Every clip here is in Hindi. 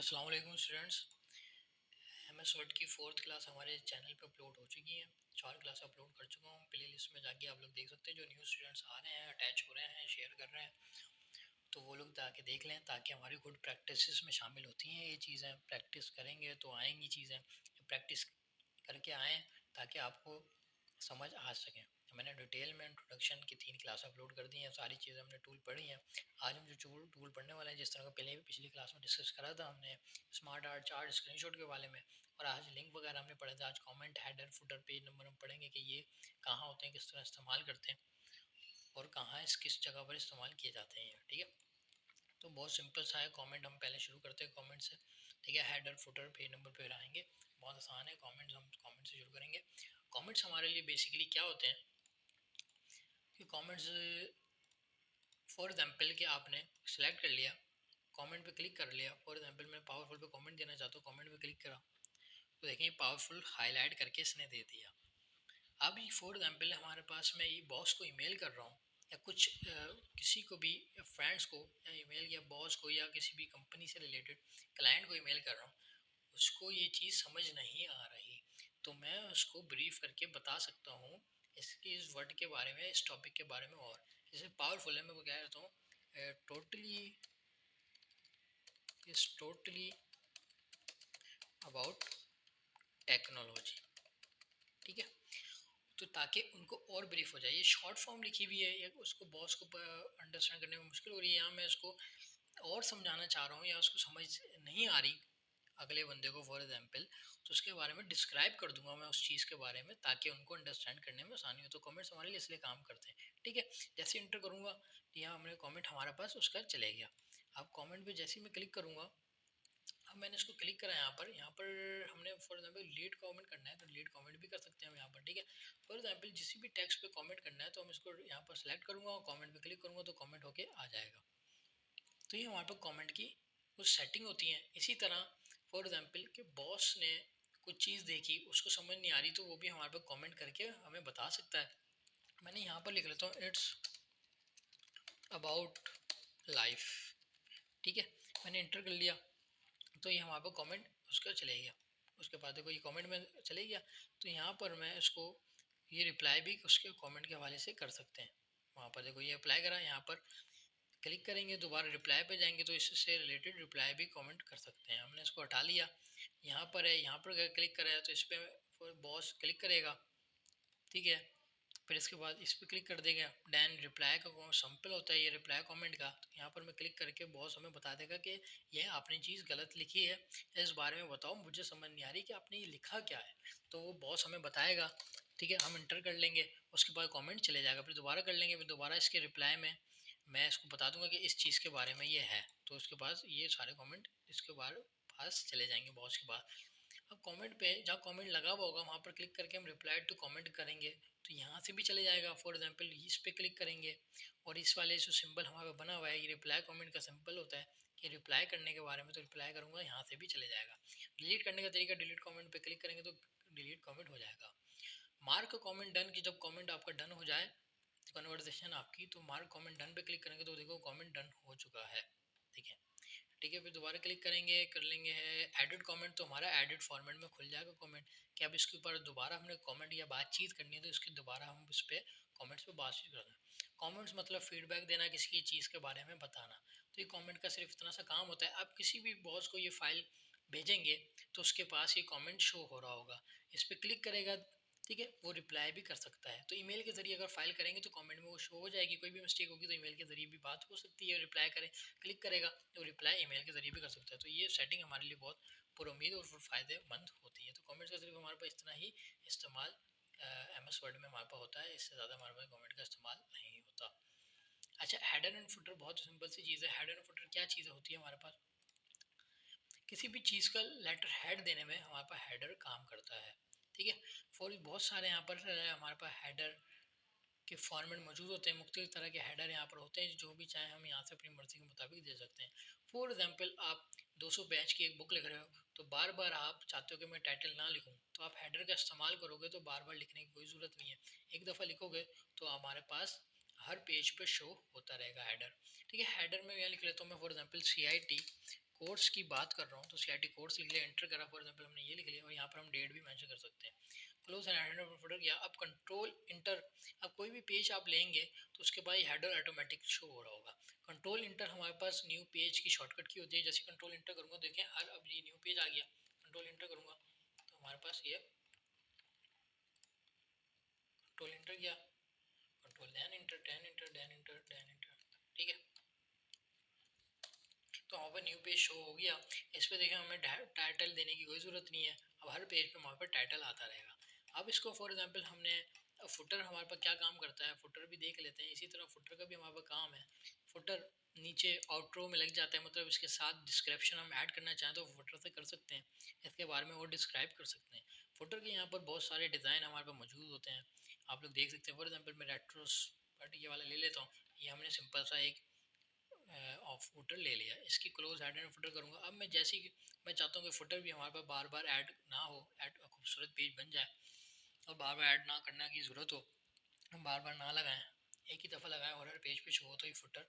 अस्सलाम वालेकुम स्टूडेंट्स। MS वर्ड की 4th क्लास हमारे चैनल पे अपलोड हो चुकी है। 4 क्लास अपलोड कर चुका हूँ। प्ले लिस्ट में जाके आप लोग देख सकते हैं। जो न्यू स्टूडेंट्स आ रहे हैं, अटैच हो रहे हैं, शेयर कर रहे हैं, तो वो लोग जाके देख लें ताकि हमारी गुड प्रैक्टिसेस में शामिल होती हैं ये चीज़ें। प्रैक्टिस करेंगे तो आएंगी चीज़ें, प्रैक्टिस करके आएँ ताकि आपको समझ आ सके। मैंने डिटेल में इंट्रोडक्शन की 3 क्लास अपलोड कर दी हैं। सारी चीज़ें हमने टूल पढ़ी हैं। आज हम जो टूल पढ़ने वाले हैं, जिस तरह का पहले पिछली क्लास में डिस्कस करा था हमने स्मार्ट आर्ट चार्ट स्क्रीनशॉट के बारे में, और आज लिंक वगैरह हमने पढ़ा था। आज comment, header, footer, page number हम पढ़ेंगे कि ये कहाँ होते हैं, किस तरह इस्तेमाल करते हैं और कहाँ किस जगह पर इस्तेमाल किए जाते हैं। ठीक है, तो बहुत सिंपल सा है। कमेंट हम पहले शुरू करते हैं कमेंट से। ठीक है, हेडर, फुटर, पेज नंबर पे आएंगे। बहुत आसान है। कमेंट्स हम कमेंट से शुरू करेंगे। कमेंट्स हमारे लिए बेसिकली क्या होते हैं कि कमेंट्स, फॉर एग्जांपल कि आपने सेलेक्ट कर लिया, कमेंट पे क्लिक कर लिया। फॉर एग्जांपल मैं पावरफुल पे कमेंट देना चाहता हूँ, कमेंट पे क्लिक करा तो देखें पावरफुल हाईलाइट करके इसने दे दिया। अब ये फॉर एग्जांपल हमारे पास मैं ये बॉस को ईमेल कर रहा हूँ या कुछ किसी को भी, फ्रेंड्स को या ईमेल, या बॉस को, या किसी भी कंपनी से रिलेटेड क्लाइंट को ईमेल कर रहा हूँ, उसको ये चीज़ समझ नहीं आ रही, तो मैं उसको ब्रीफ करके बता सकता हूँ इस वर्ड के बारे में, इस टॉपिक के बारे में। और जैसे पावरफुल है, मैं वो कह रहा हूँ टोटली अबाउट टेक्नोलॉजी। ठीक है, तो ताकि उनको और ब्रीफ हो जाए। ये शॉर्ट फॉर्म लिखी हुई है, या उसको बॉस को अंडरस्टैंड करने में मुश्किल हो रही है, या मैं उसको और समझाना चाह रहा हूँ, या उसको समझ नहीं आ रही अगले बंदे को फॉर एग्जांपल, तो उसके बारे में डिस्क्राइब कर दूंगा मैं उस चीज़ के बारे में, ताकि उनको अंडरस्टैंड करने में आसानी हो। तो कमेंट्स हमारे लिए इसलिए काम करते हैं। ठीक है, जैसे इंटर करूँगा, यहाँ हमने कमेंट हमारे पास उसका चले गया। अब कमेंट पे जैसे ही मैं क्लिक करूँगा, अब मैंने इसको क्लिक करा यहाँ पर हमने फॉर एग्जांपल डिलीट कमेंट करना है तो डिलीट कमेंट भी कर सकते हैं हम यहाँ पर। ठीक है, फॉर एग्जांपल जिस भी टेक्स्ट पे कमेंट करना है तो हम इसको यहाँ पर सेलेक्ट करूँगा और कमेंट पे क्लिक करूँगा तो कमेंट होके आ जाएगा। तो ये हमारे पास कमेंट की कुछ सेटिंग होती है। इसी तरह फॉर एग्जांपल कि बॉस ने कुछ चीज़ देखी, उसको समझ नहीं आ रही, तो वो भी हमारे पास कमेंट करके हमें बता सकता है। मैंने यहाँ पर लिख लेता हूँ इट्स अबाउट लाइफ। ठीक है, मैंने इंटर कर लिया तो ये हमारे पास कमेंट उसका चले गया। उसके बाद देखो ये कमेंट में चले गया, तो यहाँ पर मैं इसको ये रिप्लाई भी उसके कमेंट के हवाले से कर सकते हैं। वहाँ पर देखो ये अप्लाई करा, यहाँ पर क्लिक करेंगे, दोबारा रिप्लाई पे जाएंगे तो इससे रिलेटेड रिप्लाई भी कमेंट कर सकते हैं। हमने इसको हटा लिया, यहाँ पर है, यहाँ पर क्लिक करा है तो इस पर बॉस क्लिक करेगा। ठीक है, फिर इसके बाद इस पर क्लिक कर देगा। डैन रिप्लाई का सिंपल होता है ये रिप्लाई कमेंट का, तो यहाँ पर मैं क्लिक करके बॉस हमें बता देगा कि यह आपने चीज़ गलत लिखी है, इस बारे में बताओ, मुझे समझ नहीं आ रही कि आपने ये लिखा क्या है। तो वो बॉस हमें बताएगा। ठीक है, हम इंटर कर लेंगे, उसके बाद कमेंट चले जाएगा, फिर दोबारा कर लेंगे, फिर दोबारा इसके रिप्लाई में मैं इसको बता दूंगा कि इस चीज़ के बारे में ये है, तो उसके पास ये सारे कमेंट इसके बाद पास चले जाएंगे बॉस के पास। अब कमेंट पे जहाँ कमेंट लगा हुआ होगा वहाँ पर क्लिक करके हम रिप्लाई टू कमेंट करेंगे तो यहाँ से भी चले जाएगा। फॉर एग्जांपल इस पे क्लिक करेंगे और इस वाले जो सिंबल हमारे बना हुआ है, ये रिप्लाई कमेंट का सिंबल होता है कि रिप्लाई करने के बारे में, तो रिप्लाई करूँगा, यहाँ से भी चले जाएगा। डिलीट करने का तरीका, डिलीट कमेंट पे क्लिक करेंगे तो डिलीट कमेंट हो जाएगा। मार्क कमेंट डन की, जब कमेंट आपका डन हो जाए कन्वर्सेशन आपकी, तो मार्क कमेंट डन पे क्लिक करेंगे तो देखो कमेंट डन हो चुका है। ठीक है, ठीक है, फिर दोबारा क्लिक करेंगे, कर लेंगे है एडिट कमेंट, तो हमारा एडिट फॉर्मेट में खुल जाएगा कमेंट कि अब इसके ऊपर दोबारा हमने कमेंट या बातचीत करनी है तो इसके दोबारा हम इस पर कमेंट्स पे बातचीत करना है। कमेंट्स मतलब फीडबैक देना, किसी चीज़ के बारे में बताना। तो ये कमेंट का सिर्फ इतना सा काम होता है। आप किसी भी बॉस को ये फाइल भेजेंगे तो उसके पास ये कमेंट शो हो रहा होगा, इस पर क्लिक करेगा। ठीक है, वो रिप्लाई भी कर सकता है। तो ईमेल के जरिए अगर फाइल करेंगे तो कमेंट में वो शो हो जाएगी। कोई भी मिस्टेक होगी तो ईमेल के जरिए भी बात हो सकती है। रिप्लाई करें, क्लिक करेगा तो रिप्लाई ईमेल के जरिए भी कर सकता है। तो ये सेटिंग हमारे लिए बहुत पुरुमीद और फ़ायदेमंद होती है। तो कमेंट्स का सिर्फ हमारे पास इतना ही इस्तेमाल MS वर्ड में हमारे पास होता है, इससे ज़्यादा हमारे पास कमेंट का इस्तेमाल नहीं होता। अच्छा, हेडर एंड फुटर बहुत सिंपल सी चीज़ है। हेडर एंड फुटर क्या चीज़ होती है हमारे पास, किसी भी चीज़ का लेटर हेड देने में हमारे पास हेडर काम करता है। ठीक है, फॉर बहुत सारे यहाँ पर हमारे पास हेडर के फॉर्मेट मौजूद होते हैं। मुख्तलिफ तरह के हेडर यहाँ पर होते हैं, जो भी चाहे हम यहाँ से अपनी मर्ज़ी के मुताबिक दे सकते हैं। फॉर एग्जांपल आप 200 पेज की एक बुक लिख रहे हो, तो बार बार आप चाहते हो कि मैं टाइटल ना लिखूं, तो आप हेडर का इस्तेमाल करोगे तो बार बार लिखने की कोई ज़रूरत नहीं है। एक दफ़ा लिखोगे तो हमारे पास हर पेज पे शो होता रहेगा हेडर। ठीक है, हेडर में यहाँ लिख लेता हूँ मैं फॉर एग्जांपल CIT कोर्स की बात कर रहा हूँ तो CIT कोर्स लिख लिया, इंटर करा फॉर एग्जाम्पल हमने ये लिख लिया, और यहाँ पर हम डेट भी मेंशन कर सकते हैं। क्लोज एंड हेडर फुटर किया, अब कंट्रोल इंटर, अब कोई भी पेज आप लेंगे तो उसके बाद हेडर ऑटोमेटिक शो हो रहा होगा। कंट्रोल इंटर हमारे पास न्यू पेज की शॉर्टकट की होती है। जैसे कंट्रोल इंटर करूँगा, देखें हर अब ये न्यू पेज आ गया, कंट्रोल इंटर करूँगा तो हमारे पास ये कंट्रोल इंटर किया, control then enter, then enter, then enter, then enter, ठीक है। तो वहाँ पर न्यू पेज शो हो गया। इस पर देखें हमें टाइटल देने की कोई ज़रूरत नहीं है, अब हर पेज पे वहाँ पर टाइटल आता रहेगा। अब इसको फॉर एग्जांपल हमने फुटर हमारे पास क्या काम करता है, फुटर भी देख लेते हैं। इसी तरह फुटर का भी हमारे पास काम है। फुटर नीचे आउटरो में लग जाता है, मतलब इसके साथ डिस्क्रिप्शन हम ऐड करना चाहें तो फुटर से कर सकते हैं, इसके बारे में वो डिस्क्राइब कर सकते हैं। फुटर के यहाँ पर बहुत सारे डिज़ाइन हमारे पास मौजूद होते हैं, आप लोग देख सकते हैं। फॉर एग्जाम्पल मैं रेट्रोस पार्टी ये वाला ले लेता हूँ, ये हमने सिंपल सा एक ऑफ फुटर ले लिया, इसकी क्लोज हेड एंड फुटर करूँगा। अब मैं जैसे कि मैं चाहता हूँ कि फुटर भी हमारे पास बार बार ऐड ना हो, ऐड खूबसूरत पेज बन जाए और बार बार ऐड ना करने की ज़रूरत हो, हम बार बार ना लगाएं, एक ही दफ़ा लगाएं और हर पेज पे शो हो तो ही फुटर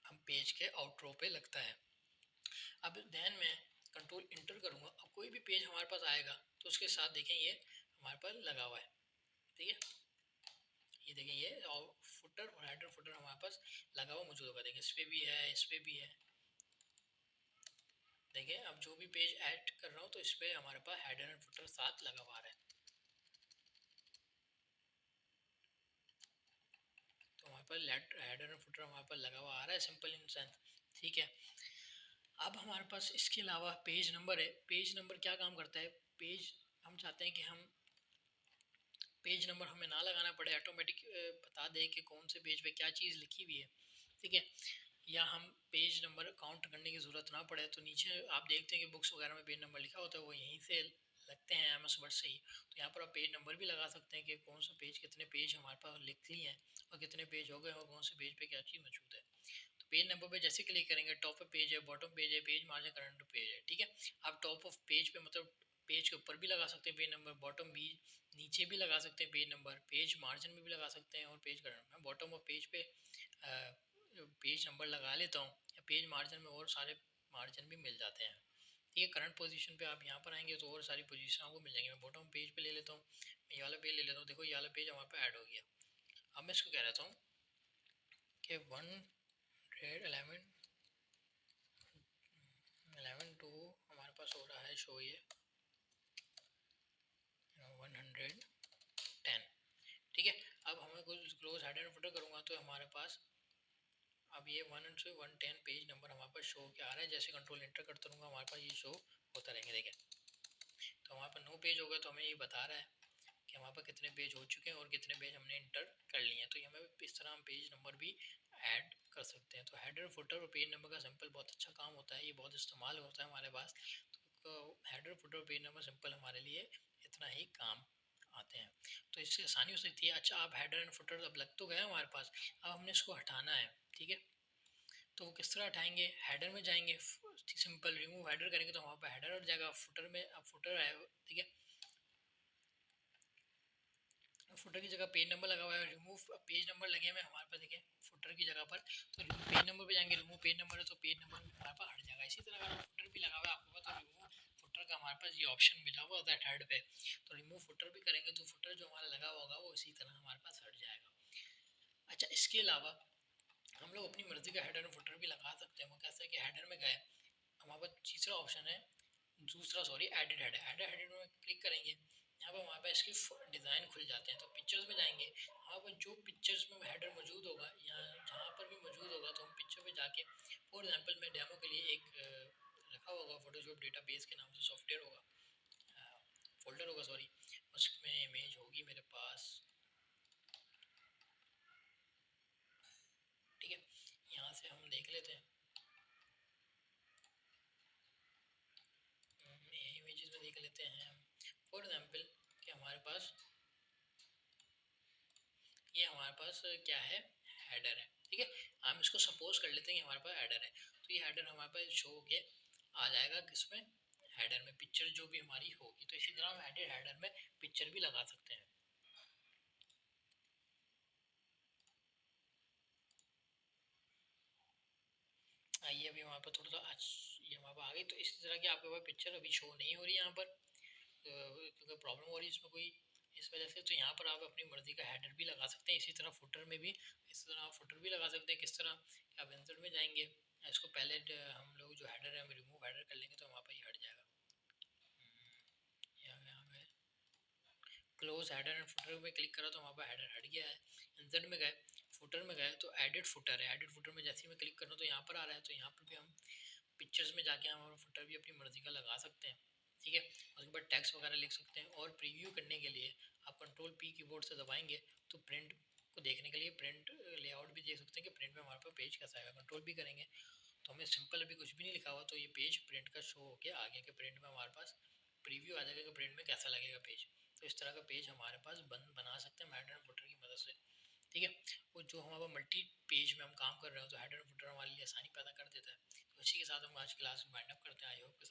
हम पेज के आउटरो पे लगता है। अब ध्यान में कंट्रोल इंटर करूँगा, अब कोई भी पेज हमारे पास आएगा तो उसके साथ देखें ये हमारे पास लगा हुआ है, ठीक है। ये देखें ये फुटर और हेडर फुटर हमारे पास लगा हुआ मौजूद होगा। देखें इस पर भी है, इस पर भी है। देखें अब जो भी पेज ऐड कर रहा हूँ तो इस पर हमारे पास हेडर एंड फुटर साथ लगा हुआ है। तो हमारे पास हेडर एंड फुटर हमारे पास लगा हुआ आ रहा है, सिंपल इन सेंस, ठीक है। अब हमारे पास इसके अलावा पेज नंबर है। पेज नंबर क्या काम करता है, पेज हम चाहते हैं कि हम पेज नंबर हमें ना लगाना पड़े, ऑटोमेटिक बता दे कि कौन से पेज पे क्या चीज़ लिखी हुई है, ठीक है। या हम पेज नंबर काउंट करने की ज़रूरत ना पड़े, तो नीचे आप देखते हैं कि बुक्स वगैरह में पेज नंबर लिखा होता है, वो यहीं से लगते हैं MS वर्ड से ही। तो यहाँ पर आप पेज नंबर भी लगा सकते हैं कि कौन सा पेज, कितने पेज हमारे पास लिख लिए हैं और कितने पेज हो गए और कौन से पेज पे क्या चीज़ मौजूद है। तो पेज नंबर पे जैसे क्लिक करेंगे, टॉप पे पेज है, बॉटम पेज है, पेज मार्जिन, करंट पेज है, ठीक है। आप टॉप ऑफ पेज पे मतलब पेज के ऊपर भी लगा सकते हैं पेज नंबर, बॉटम भी नीचे भी लगा सकते हैं पेज नंबर, पेज मार्जिन में भी लगा सकते हैं और पेज करंट। मैं बॉटम ऑफ पेज पे पेज नंबर लगा लेता हूँ, या पेज मार्जिन में और सारे मार्जिन भी मिल जाते हैं, ठीक है। करंट पोजीशन पे आप यहाँ पर आएंगे तो और सारी पोजीशन आपको मिल जाएंगी। मैं बॉटम पेज पे ले लेता हूँ, मैं ये वाला पेज ले लेता हूँ, देखो ये वाला पेज हमारे पे ऐड हो गया। अब मैं इसको कह रहता हूँ कि 11 टू हमारे पास हो रहा है शो ये 110, ठीक है। अब हमें कुछ क्लोज हेडर एंड फुटर करूँगा तो हमारे पास अब ये 1 से 110 पेज नंबर हमारे पास शो क्या आ रहा है। जैसे कंट्रोल एंटर करता रहूँगा हमारे पास ये शो होता रहेंगे, देखें। तो हमारे पास 9 पेज हो गए, तो हमें ये बता रहा है कि हमारे पास कितने पेज हो चुके हैं और कितने पेज हमने इंटर कर लिए हैं। तो ये हमें इस तरह हम पेज नंबर भी ऐड कर सकते हैं। तो हेडर फुटर और पेज नंबर का सिंपल बहुत अच्छा काम होता है, ये बहुत इस्तेमाल होता है हमारे पास। तो हेडर फुटर और पेज नंबर सिंपल हमारे लिए इतना ही काम आते हैं, तो इससे आसानी हो सकती है। अच्छा, आप हेडर एंड फुटर अब लग तो गए हमारे पास, अब हमने इसको हटाना है, ठीक है। तो वो किस तरह हटाएंगे, हेडर में जाएंगे, सिंपल रिमूव हेडर करेंगे तो वहाँ पर हेडर हट जाएगा। फुटर में अब फुटर है, ठीक है, फुटर की जगह पेज नंबर लगा हुआ है, रिमूव पेज नंबर लगे हुए हमारे पास, देखिए फुटर की जगह पर। तो रिमूव पेज नंबर पे जाएंगे, रिमूव पेज नंबर है तो पेज नंबर हमारे पास हट जाएगा। इसी तरह अगर फुटर भी लगा हुआ है आपके पास तो रिमूव फुटर का हमारे पास ये ऑप्शन मिला हुआ होता है थर्ड पे, तो रिमूव फुटर भी करेंगे तो फुटर जो हमारा लगा होगा वो इसी तरह हमारे पास हट जाएगा। अच्छा, इसके अलावा हम लोग अपनी मर्जी का हेडर और फुटर भी लगा सकते हैं। वो कैसे कि हेडर में गए, हमारे पास तीसरा ऑप्शन है, दूसरा सॉरी एडिट हेडर, हेडर में क्लिक करेंगे, यहाँ पर हमारे पास इसकी डिज़ाइन खुल जाते हैं। तो पिक्चर्स में जाएंगे, वहाँ पर जो पिक्चर्स में हेडर मौजूद होगा या जहाँ पर भी मौजूद होगा तो हम पिक्चर में जाके, फॉर एग्जांपल मैं डेमो के लिए एक रखा होगा फोटोशॉप डेटाबेस के नाम से सॉफ्टवेयर होगा, फोल्डर होगा सॉरी, उसमें इमेज होगी मेरे पास, ठीक है। यहाँ से हम देख लेते हैं, इमेजेस में देख लेते हैं फॉर एग्जांपल कि हमारे पास ये हमारे पास क्या है, हेडर है, ठीक है। हम इसको सपोज कर लेते हैं कि हमारे पास हेडर है, तो ये हेडर हमारे पास शो के आ जाएगा किसमें, हेडर में, पिक्चर जो भी हमारी होगी। तो इसी तरह हम एडिट हेडर में पिक्चर भी लगा सकते हैं। आइए अभी वहाँ पर थोड़ा सा ये आ गई। तो इस तरह की आपके पास पिक्चर अभी शो नहीं हो रही यहाँ पर, क्योंकि प्रॉब्लम हो रही है इसमें कोई इस वजह से। तो यहाँ पर आप अपनी मर्ज़ी का हेडर भी लगा सकते हैं। इसी तरह फुटर में भी इस तरह आप फुटर भी लगा सकते हैं। किस तरह, आप इंसर्ट में जाएंगे, इसको पहले हम लोग जो हेडर है हम रिमूव हेडर कर लेंगे तो वहाँ पर ही हट जाएगा। यहाँ गए क्लोज हेडर एंड फुटर में क्लिक करा तो वहाँ पर हेडर हट गया है। इंसर्ट में गए, फुटर में गए तो एडिट फुटर है। एडिट फुटर में जैसे ही मैं क्लिक कर रहा हूँ तो यहाँ पर आ रहा है। तो यहाँ पर भी हम पिक्चर्स में जाके हम फुटर भी अपनी मर्ज़ी का लगा सकते हैं, ठीक है। उसके बाद टैक्स वगैरह लिख सकते हैं। और प्रीव्यू करने के लिए आप कंट्रोल पी कीबोर्ड से दबाएंगे तो प्रिंट को देखने के लिए प्रिंट लेआउट भी देख सकते हैं कि प्रिंट में हमारे पास पेज कैसा आएगा। कंट्रोल भी करेंगे तो हमें सिंपल अभी कुछ भी नहीं लिखा हुआ तो ये पेज प्रिंट का शो होके आ गया कि प्रिंट में हमारे पास प्रीव्यू आ जाएगा कि प्रिंट में कैसा लगेगा पेज। तो इस तरह का पेज हमारे पास बना सकते हैं हेडर एंड फुटर की मदद से, ठीक है। और जो हमारा मल्टी पेज में हम काम कर रहे हो तो हेडर एंड फुटर हमारे लिए आसानी पैदा कर देता है। तो इसी के साथ हम आज क्लास वाइंड अप करते हैं। I hope